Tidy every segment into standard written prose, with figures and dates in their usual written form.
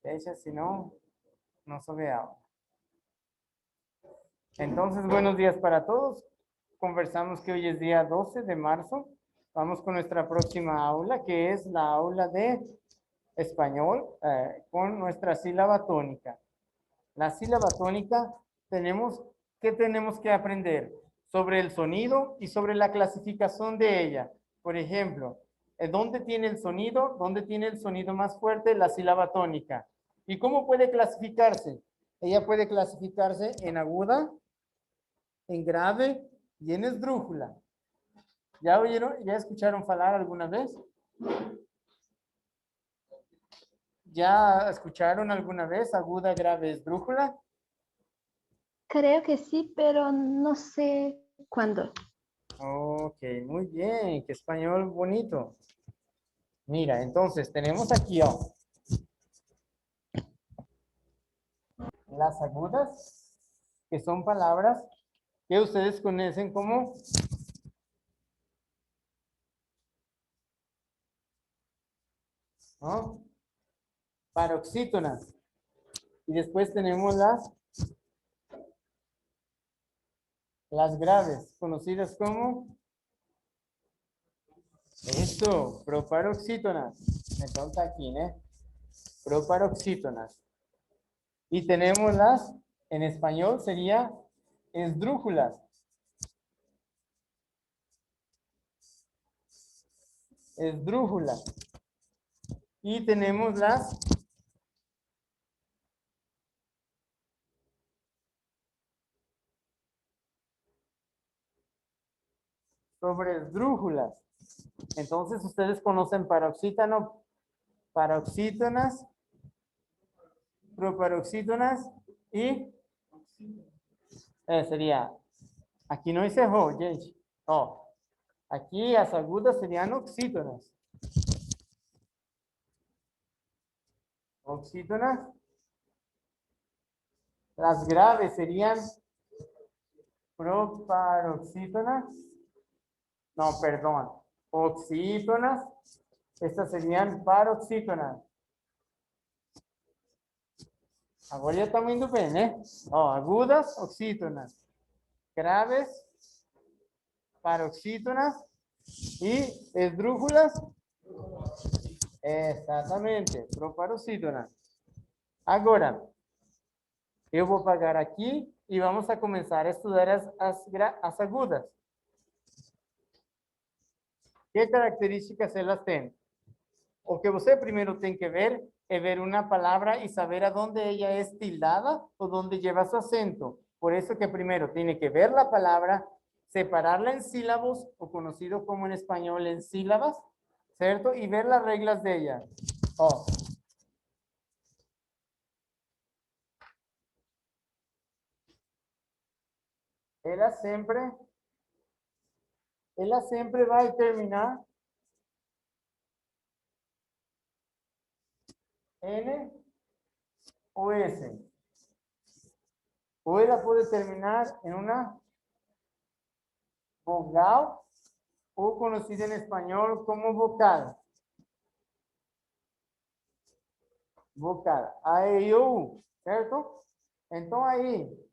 Ella, si no, no sube agua. Entonces, buenos días para todos. Conversamos que hoy es día 12 de marzo. Vamos con nuestra próxima aula, que es la aula de español con nuestra sílaba tónica. La sílaba tónica ¿qué tenemos que aprender? Sobre el sonido y sobre la clasificación de ella. Por ejemplo, ¿dónde tiene el sonido? ¿Dónde tiene el sonido más fuerte? La sílaba tónica. ¿Y cómo puede clasificarse? Ella puede clasificarse en aguda, en grave y en esdrújula. ¿Ya oyeron? ¿Ya escucharon hablar alguna vez? ¿Ya escucharon alguna vez aguda, grave, esdrújula? Creo que sí, pero no sé cuándo. Ok, muy bien, qué español bonito. Mira, entonces tenemos aquí las agudas, que son palabras que ustedes conocen como ¿no? Paroxítonas. Y después tenemos las graves, conocidas como esto, proparoxítonas. Entonces aquí, ¿eh? Proparoxítonas. Y tenemos en español sería esdrújulas. Esdrújulas. Y tenemos sobre esdrújulas. Entonces ustedes conocen paroxítano, paroxítonas, proparoxítonas y sería, aquí no dice ho, gente. Oh, aquí las agudas serían oxítonas. Oxítonas. Las graves serían proparoxítonas. No, perdón. Oxítonas. Estas serían paroxítonas. Agora já estamos indo bem, né? Ó, agudas, oxítonas. Graves, paroxítonas. E esdrújulas. Exatamente, proparoxítonas. Agora, eu vou pagar aqui e vamos a começar a estudar as agudas. Que características elas têm? O que você primeiro tem que ver é ver uma palavra e saber aonde ela é tildada ou onde lleva su acento. Por isso que primeiro tem que ver a palavra, separarla em sílabos, o conhecido como em espanhol em sílabas, certo? E ver as regras de ella. Ó. Ela sempre vai terminar N o S. O ela pode terminar em uma vogal o conocida en español como vocal. Vocal. A, E, I, O, U, ¿cierto? Entonces ahí,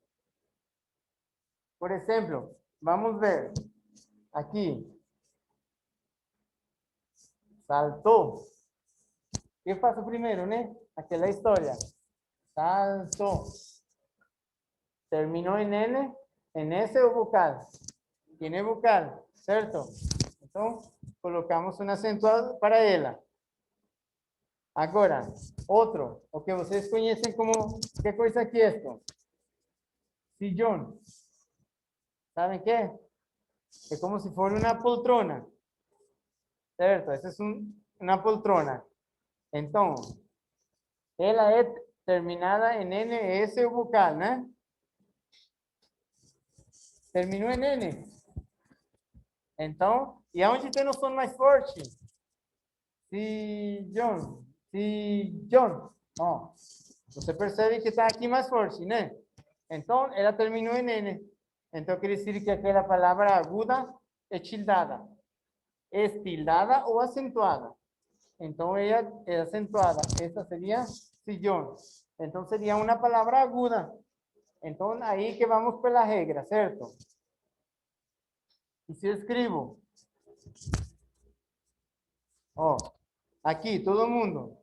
por ejemplo, vamos a ver aquí. Saltó. ¿Qué pasó primero, no? Aquí la historia. Saltó. Terminó en N, en S o vocal. Tiene vocal, ¿cierto? Entonces, colocamos un acentuado para ella. Agora, outro, o que vocês conhecem como, que coisa aqui é esto? Sillón. ¿Saben qué? Es como si fuera una poltrona. ¿Cierto? Esa es una poltrona. Entonces, ela é terminada en N, S o vocal, ¿no? Terminó en N. Entonces, ¿y aonde tem o som mais forte? Sillón. Sillón. Ó, você percebe que está aqui mais forte, né? Então, ela terminou em N. Então, quer dizer que aquela palavra aguda é tildada. Es tildada o acentuada. Entonces ella es acentuada. Esta sería sillón. Entonces sería una palabra aguda. Entonces ahí que vamos por la regra, ¿cierto? Y si escribo, oh, aquí todo el mundo,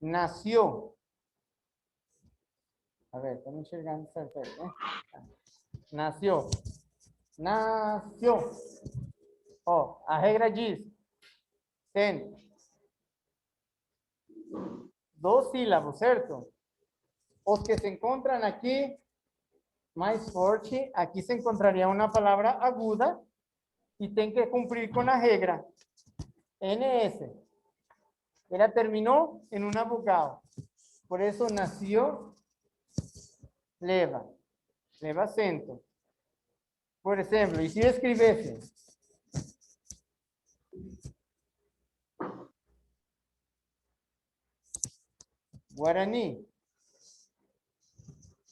nació. A ver, estamos enxergando certo aí, né? Nació. Nació. Ó, a regra diz, tem 2 sílabos, certo? Os que se encontram aqui mais forte, aqui se encontraria uma palavra aguda e tem que cumprir com a regra. NS. Ela terminou em uma vogal. Por isso, nació, leva acento. Por exemplo, e se eu escrevesse Guaraní,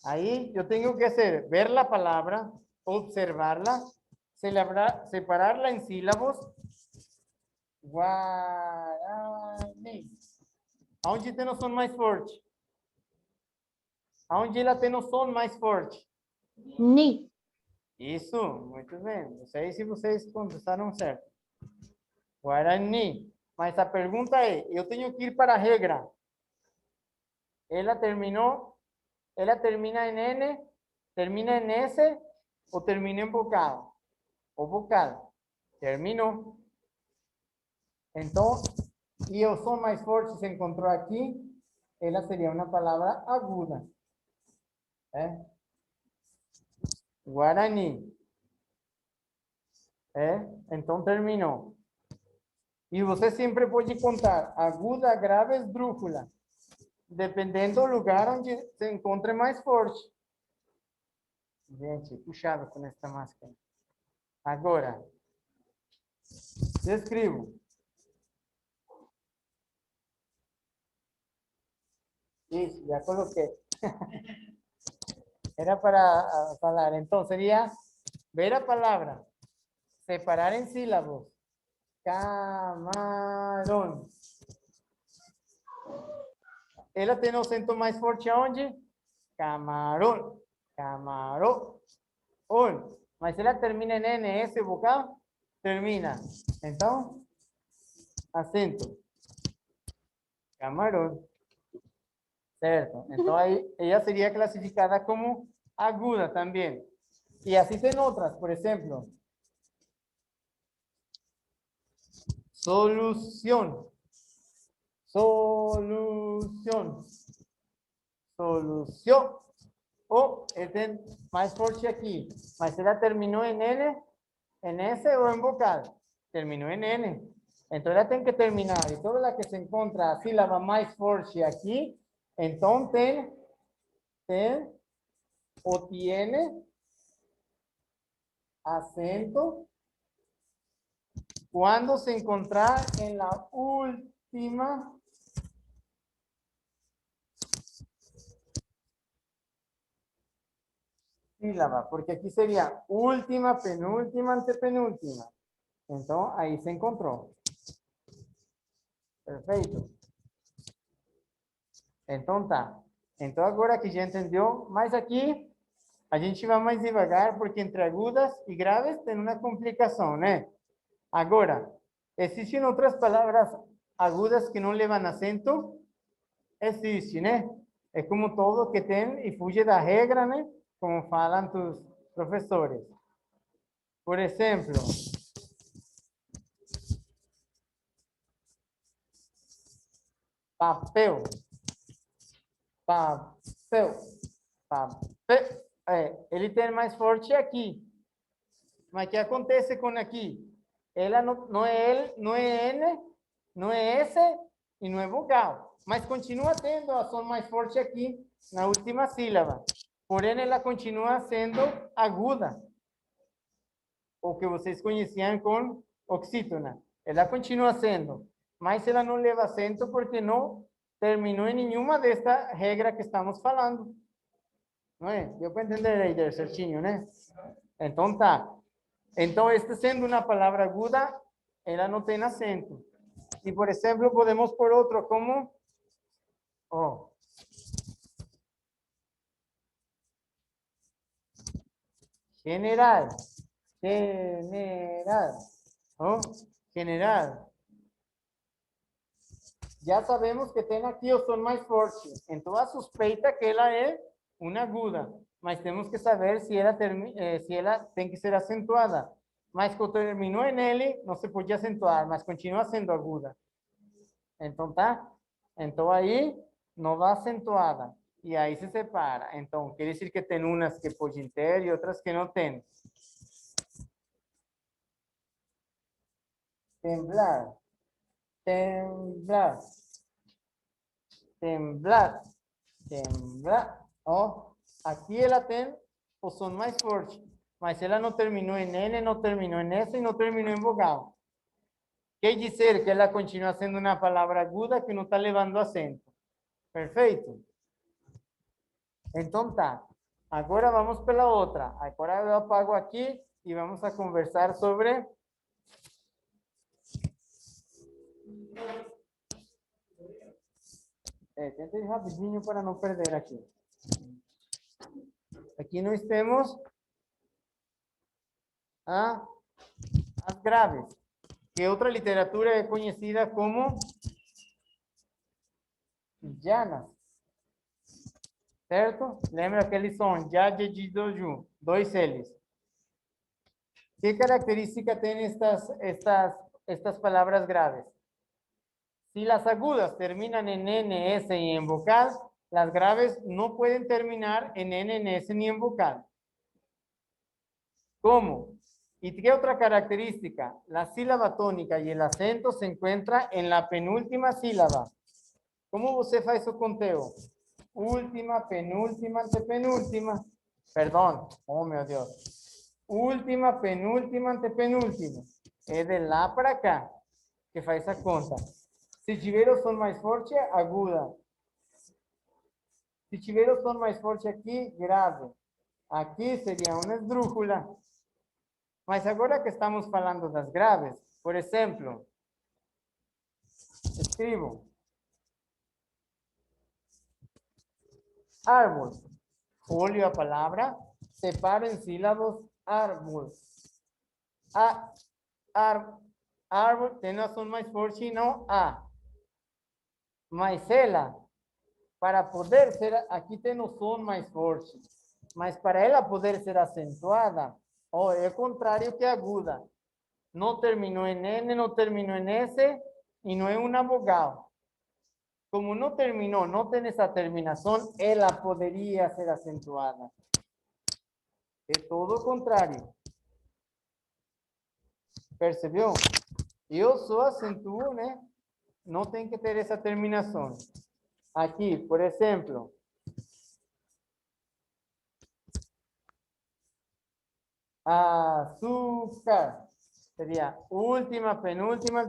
ahí yo tengo que hacer, ver la palabra, observarla, separarla en sílabos. Guaraní. Aonde tem o som mais forte? Aonde ela tem o som mais forte? Ni. Isso, muito bem. Não sei se vocês contestaram certo. Guarani. Mas a pergunta é, eu tenho que ir para a regra. Ela terminou, ela termina em N, termina em S ou termina em vocal? O vocal. Terminou. Então, e o som mais forte se encontrou aqui, ela seria uma palavra aguda. Guarani. Então terminou. E você sempre pode contar aguda, grave, esdrúxula, dependendo do lugar onde se encontre mais forte. Gente, puxado com esta máscara. Agora, eu escrevo. Isso, já coloquei. Era para falar. Então, seria ver a palavra, separar em sílabos. Camarón. Ela tem o acento mais forte aonde? Camarón. Camarón. Mas ela termina em NS vocal? Termina. Então, acento. Camarón. Certo. Então, aí, ela seria classificada como aguda também. E assim tem outras, por exemplo. Solución. Solución. Solución. O este más forte aquí. Mas ela terminó en N, en S o en vocal. Terminó en N. Entonces ela tem que terminar. Y toda la que se encontra a sílaba más forte aquí, entonces ten o tiene acento cuando se encontrar en la última sílaba, porque aquí sería última, penúltima, antepenúltima. Entonces, ahí se encontró. Perfeito. Então, tá. Então, agora que já entendeu, mas aqui a gente vai mais devagar, porque entre agudas e graves tem uma complicação, né? Agora, existem outras palavras agudas que não levam acento? Existe, né? É como todo que tem e fuge da regra, né? Como falam tus professores. Por exemplo, papel. Papel. Papel. Ele tem mais forte aqui. Mas o que acontece com aqui? Ela não é L, não é N, não é S e não é vogal. Mas continua tendo a som mais forte aqui, na última sílaba. Porém, ela continua sendo aguda. O que vocês conheciam com oxítona. Ela continua sendo. Mas ela não leva acento porque não terminou em nenhuma desta regra que estamos falando. Não é? Deu para entender aí, certinho, né? Então, tá. Então, esta sendo uma palavra aguda, ela não tem acento. Y por ejemplo, podemos por otro, como O. General. General. O. General. Ya sabemos que tem aqui o som mais forte. Então, a suspeita que ela é uma aguda. Mas temos que saber se ela tem que ser acentuada. Mas quando terminou em L, não se podia acentuar, mas continua sendo aguda. Então, tá? Então, aí não vai acentuada. E aí se separa. Então, quer dizer que tem umas que podem ter e outras que não tem. Temblar. Temblar. Temblar. Temblar. Ó, aqui ela tem o som mais forte. Mas ela não terminou em N, não terminou em S e não terminou em vogal. Quer dizer que ela continua sendo uma palavra aguda que não está levando acento. Perfeito? Então tá. Agora vamos pela outra. Agora eu apago aqui e vamos a conversar sobre... tenta ir rapidinho para não perder aqui. Aqui nós temos as graves, que outra literatura é conhecida como llanas. Certo? Lembra aquele som, já, de, do, dois L's. ¿Qué característica tienen estas palabras graves? Si las agudas terminan en N, S y en vocal, las graves no pueden terminar en N, en S ni en vocal. ¿Cómo? ¿Y qué otra característica? La sílaba tónica y el acento se encuentra en la penúltima sílaba. ¿Cómo você faz o conteo? Última, penúltima, antepenúltima. Perdón. Oh, meu Dios. Última, penúltima, antepenúltima. É de lá para cá que faz essa conta. Se tiver o som mais forte, aguda. Se tiver o som mais forte aqui, grave. Aqui seria uma esdrúxula. Mas agora que estamos falando das graves, por exemplo, escrevo árbol. Folio a palavra, separo em sílabos árbol. Árbol tem a som mais forte e não A. Mas ela, para poder ser, aqui tem o som mais forte, mas para ela poder ser acentuada, é o contrário que aguda. Não terminou em N, não terminou em S e não é uma vogal. Como não terminou, não tem essa terminação, ela poderia ser acentuada. É todo o contrário. Percebeu? Eu só acentuo, né? Não tem que ter essa terminação. Aqui, por exemplo, açúcar. Seria última, penúltima.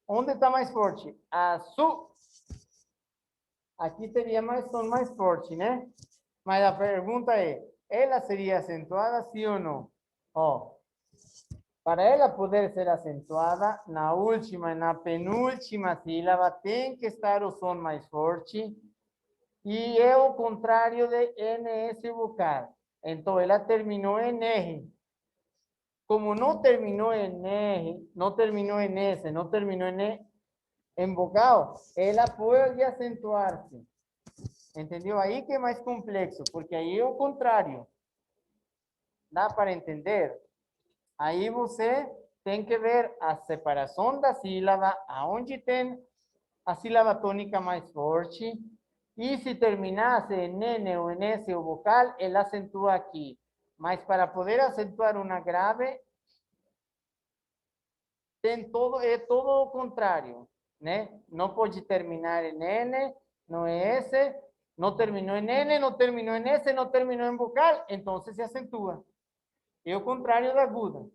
Onde está mais forte? Açúcar. Aqui teria mais som mais forte, né? Mas a pergunta é, ela seria acentuada, sim ou não? Ó, para ela poder ser acentuada, na última e na penúltima sílaba tem que estar o som mais forte e é o contrário de NS vocal. Então, ela terminou em R. Como não terminou em R, não terminou em S, não terminou em vocal, ela pode acentuar-se. Entendeu? Aí que é mais complexo, porque aí é o contrário. Dá para entender? Aí você tem que ver a separação da sílaba, aonde tem a sílaba tônica mais forte, e se terminasse em N ou em S o vocal, ela acentua aqui. Mas para poder acentuar uma grave, é todo o contrário, né? Não pode terminar em N, não é S, não terminou em N, não terminou em S, não terminou em vocal, então se acentua. É o contrário da aguda.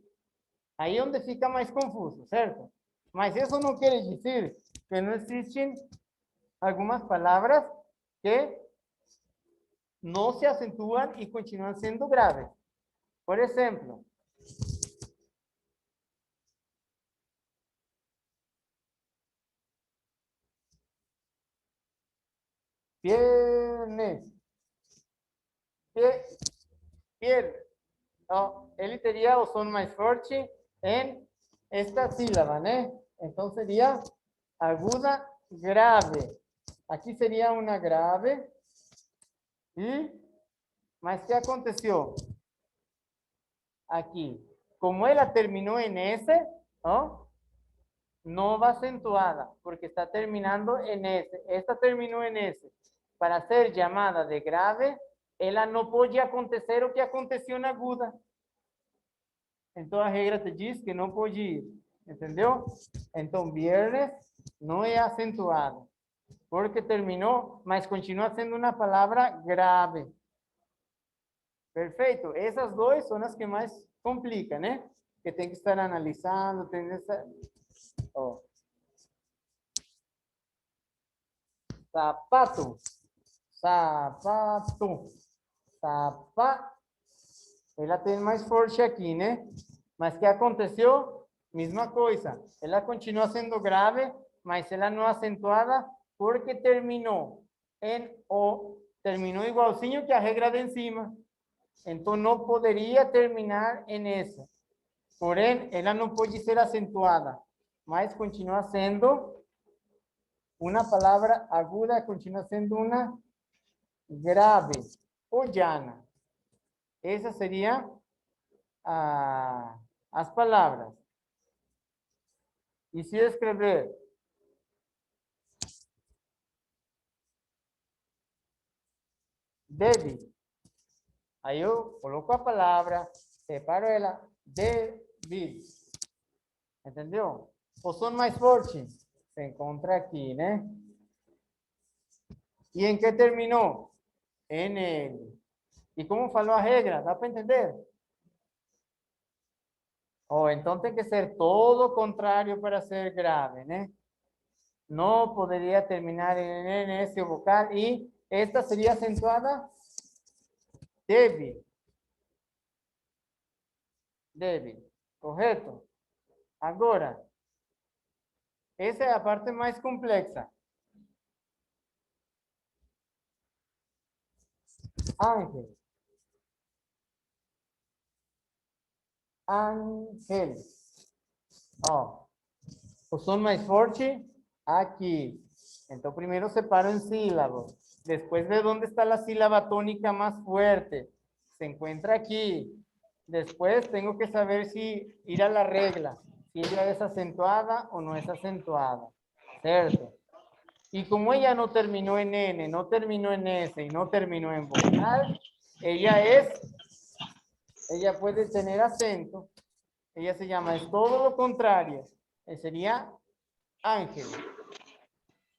Aí é onde fica mais confuso, certo? Mas isso não quer dizer que não existem algumas palavras que não se acentuam e continuam sendo graves. Por exemplo, Viernes. Viernes. No, ele teria o som mais forte en esta sílaba, ¿no? Entonces sería aguda, grave. Aquí sería una grave. ¿Y más qué aconteció? Aquí, como ella terminó en S, ¿no? No va acentuada porque está terminando en S. Esta terminó en S. Para ser llamada de grave, ela no puede acontecer o que aconteció en aguda. Entonces, la regra te dice que no puede ir. ¿Entendió? Entonces, viernes no es acentuado. Porque terminó, mas continúa siendo una palabra grave. Perfecto. Esas dos son las que más complican, ¿eh? Que tem que estar analizando. Tem que estar... Oh. Sapato. Sapato. Sapato. Ela tem mais forte aqui, né? Mas o que aconteceu? Mesma coisa. Ela continua sendo grave, mas ela não é acentuada porque terminou em O. Terminou igualzinho que a regra de encima. Então não poderia terminar em essa. Porém, ela não pode ser acentuada, mas continua sendo uma palavra aguda, continua sendo uma grave ou llana. Essas seriam as palavras. E se eu escrever deve, aí eu coloco a palavra, separo ela, deve. Entendeu? O som mais forte se encontra aqui, né? E em que terminou? En ele. E como falou a regra? Dá para entender? Oh, então tem que ser todo o contrário para ser grave, né? Não poderia terminar em esse vocal e esta seria acentuada deve. Deve. Correto? Agora, essa é a parte mais complexa. Ángel. Ángel. Ó, o som mais forte aqui. Então, primeiro separo em sílabas. Después de dónde está la sílaba tónica más fuerte. Se encuentra aquí. Después tengo que saber si ir a la regla. Si ella es acentuada o no es acentuada. ¿Cierto? Y como ella no terminó en N, no terminó en S y no terminó en vocal, ella puede tener acento. Ella se llama, es todo lo contrario. Sería Ángel.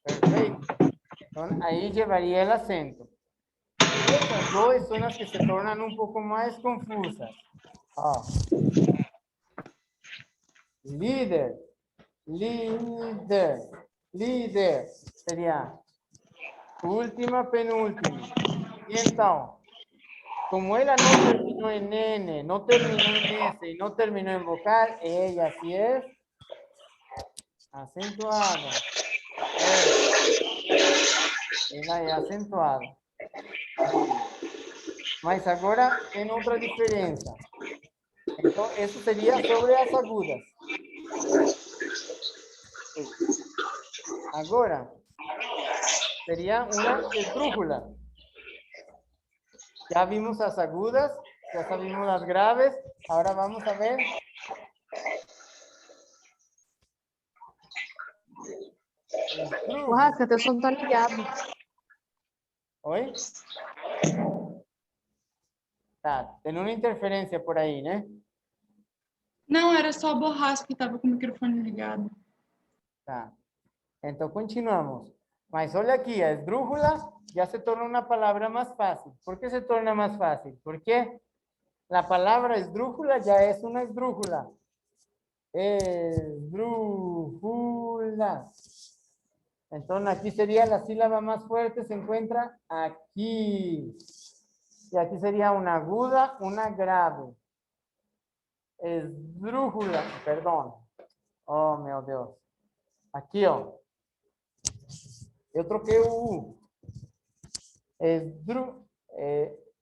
Perfecto. Entonces, ahí llevaría el acento. Estas dos son las que se tornan un poco más confusas. Líder. Líder. Líder. Sería última, penúltima. Y entonces, como ella no terminó en N, no terminó en S y no terminó en vocal, ella sí es acentuada. Ella es acentuada. Mas agora tem outra diferença. Então, isso seria sobre as agudas. Agora, seria uma esdrújula. Já vimos as agudas, já sabemos as graves. Agora vamos a ver. Rasca, teu som tá ligado. Oi? Tá, tem uma interferência por aí, né? Não, era só a Borrasca que estava com o microfone ligado. Tá. Então, continuamos. Mas olha aqui, a esdrújula já se torna uma palavra mais fácil. ¿Por que se torna mais fácil? Porque a palavra esdrújula já é uma esdrújula. Esdrújula. Entonces, aquí sería la sílaba más fuerte, se encuentra aquí. Y aquí sería una aguda, una grave. Esdrújula, perdón. Oh, meu Deus. Aquí, ó. Eu troquei o U.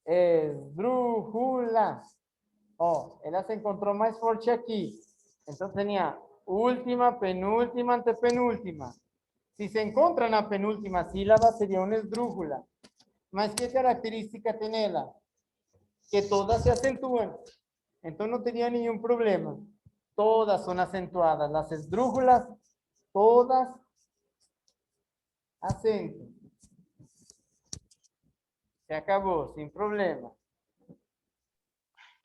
Esdrújula. Oh, ella se encontró más fuerte aquí. Entonces tenía última, penúltima, antepenúltima. Si se encuentra en la penúltima sílaba, sería una esdrújula. ¿Más qué característica tiene ella? Que todas se acentúan. Entonces no tenía ningún problema. Todas son acentuadas. Las esdrújulas, todas acento. Se acabou, sem problema.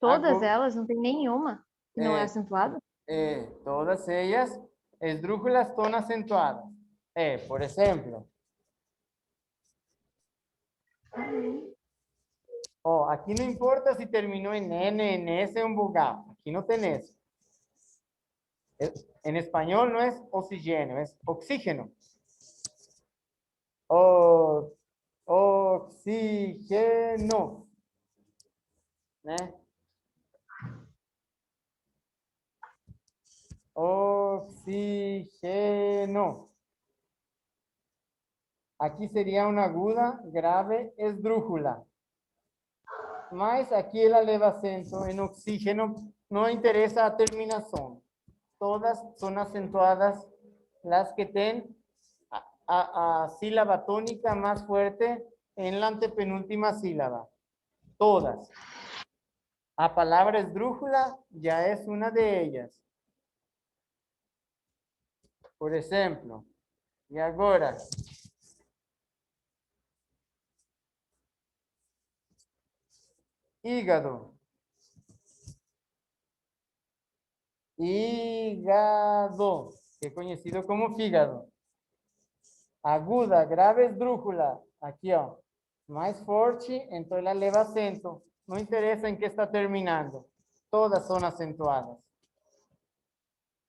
Todas Agora, elas, não tem nenhuma que não é É. acentuada? todas ellas, esdrújulas estão acentuadas. Por exemplo, aqui não importa se terminou em N, en S ou en vogal. Aqui não tem eso. En español no es oxígeno, es oxígeno. Oxígeno. ¿Eh? Oxígeno. Aquí sería una aguda, grave, esdrújula. Mas aquí ela leva acento en oxígeno, no interesa a terminación. Todas son acentuadas las que tienen a sílaba tónica más fuerte en la antepenúltima sílaba. Todas. A palabra esdrújula ya es una de ellas. Por ejemplo, y ahora, hígado. Hígado, que es conocido como fígado. Aguda, grave, esdrújula. Aquí, ó. Más fuerte, entonces la leva acento. No interesa en qué está terminando. Todas son acentuadas.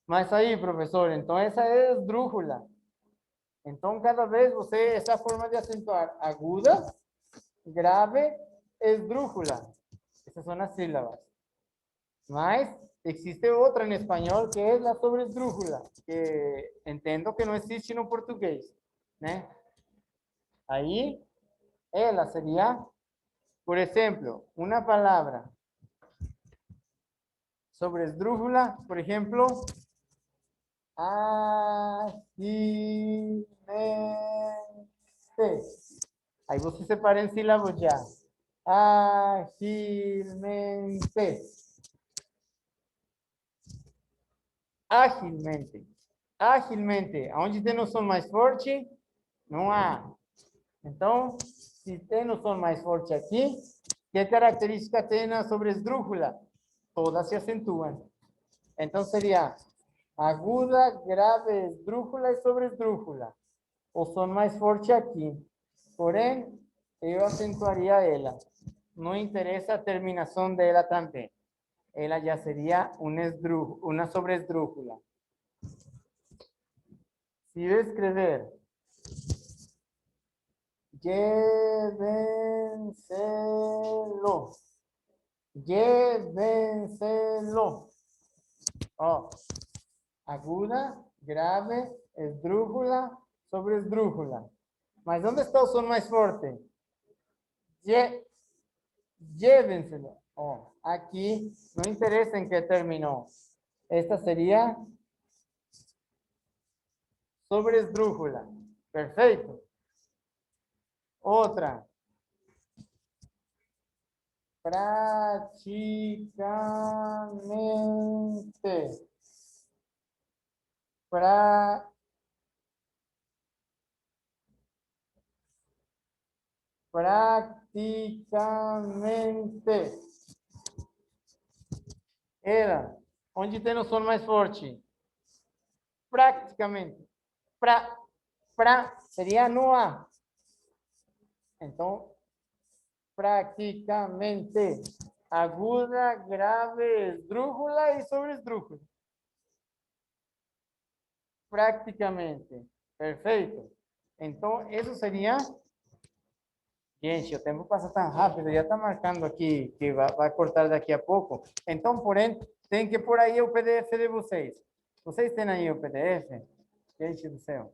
Mas aí, professor, então essa é esdrújula. Então, cada vez você, essa forma de acentuar aguda, grave, esdrújula. Essas são as sílabas. Mas existe outra em espanhol que é a sobresdrújula, que entendo que não existe no português, né? Aí, ela seria, por exemplo, uma palavra sobresdrújula, por exemplo, agilmente. Aí você separa em sílabas já. Agilmente. Agilmente. Agilmente. Onde tem o som mais forte, não há. Então, se tem o som mais forte aqui, que característica tem a sobresdrújula? Todas se acentuam. Então, seria aguda, grave, esdrújula e sobresdrújula. O som mais forte aqui. Porém, eu acentuaria ela. Não interessa a terminação dela também. Ela já seria uma sobresdrújula. Se eu escrever llévenselo. Llévenselo. Ó, aguda, grave, esdrújula, sobresdrújula. Mas onde está o som mais forte? Llévenselo. Ó, aqui, não interessa em que terminou. Esta seria sobresdrújula. Perfeito. Outra. Prácticamente. Prácticamente. Era. Onde tem o som mais forte? Prácticamente. Seria no A. Então, prácticamente. Aguda, grave, esdrújula e sobresdrújula. Praticamente. Perfeito. Então, isso seria... Gente, o tempo passa tão rápido, já está marcando aqui que vai cortar daqui a pouco. Então, porém, tem que pôr aí o PDF de vocês. Vocês têm aí o PDF? Gente do céu.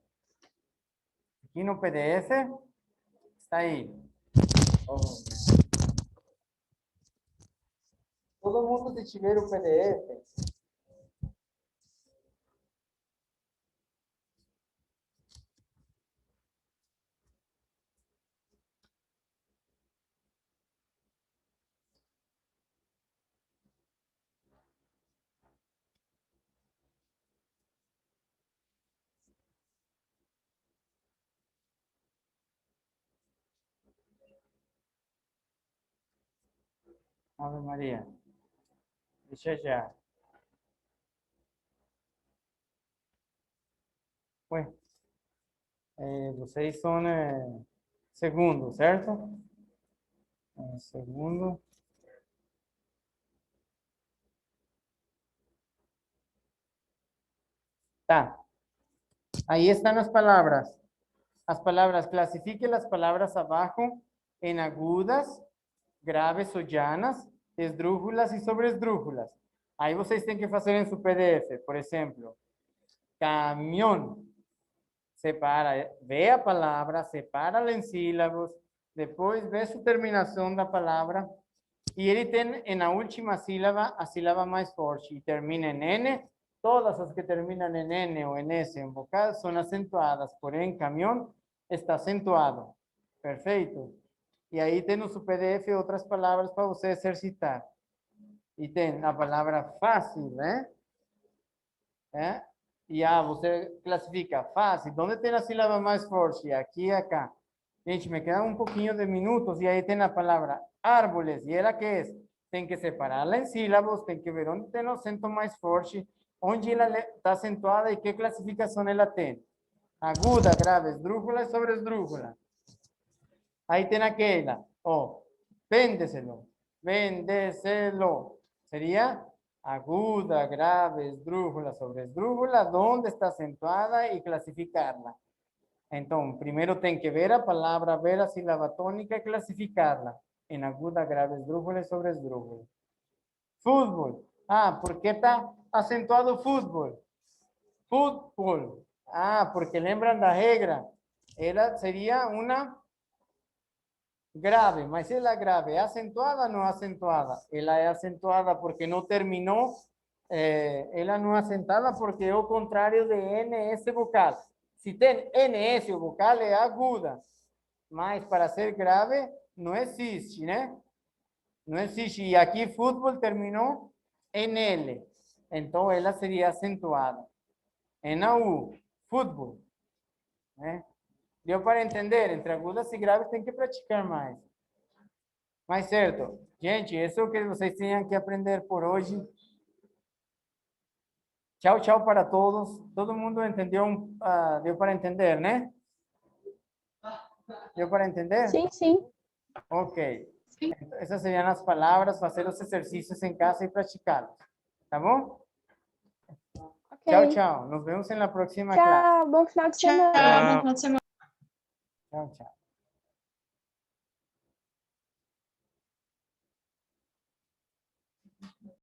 Aqui no PDF, está aí. Oh, todo mundo se tiver o PDF. Ave Maria. Deixa já. Ué, vocês são segundo, certo? Segundo. Tá. Ahí están las palabras. Las palabras, clasifique las palabras abajo en agudas, graves o llanas, esdrújulas y sobresdrújulas. Aí vocês têm que fazer em seu PDF, por exemplo, caminhão. Separa, vê a palavra, separa-la em sílabos, depois vê sua terminação da palavra e ele tem na última sílaba a sílaba mais forte e termina em N. Todas as que terminam em N ou em S em vocal são acentuadas, porém, caminhão está acentuado. Perfeito? E aí tem no seu PDF outras palavras para você exercitar. E tem a palavra fácil, né? E você classifica fácil. Onde tem a sílaba mais forte? Aqui e acá. Gente, me quedan um pouquinho de minutos e aí tem a palavra árboles. E ela que é? Tem que separá-la em sílabos, tem que ver onde tem o acento mais forte, onde ela está acentuada e que classificação ela tem. Aguda, grave, esdrújula e sobresdrújula. Aí tem aquela, véndeselo, véndeselo. Sería aguda, grave, esdrújula, sobresdrújula, donde está acentuada y clasificarla. Entonces, primero ten que ver a palabra, ver a sílaba tónica y clasificarla en aguda, grave, esdrújula y sobresdrújula. Fútbol. ¿Por qué está acentuado fútbol? Fútbol. Porque lembran la regra. Ela sería una grave, mas ela grave é acentuada ou não acentuada? Ela é acentuada porque não terminou, ela não é acentuada porque é o contrário de NS vocal. Se tem NS o vocal é aguda, mas para ser grave não existe, né? Não existe. E aqui futebol terminou em L, então ela seria acentuada. Em U, futebol, né? Deu para entender? Entre agudas e graves tem que praticar mais. Mas certo. Gente, isso é o que vocês tinham que aprender por hoje. Tchau, tchau para todos. Todo mundo entendeu? Deu para entender, né? Deu para entender? Sim, sim. Ok. Sim. Essas seriam as palavras, fazer os exercícios em casa e praticá-los. Tá bom? Ok. Tchau, tchau. Nos vemos na próxima classe. Tchau, bom final de Tchau, semana. bom final de semana. Tchau, tchau.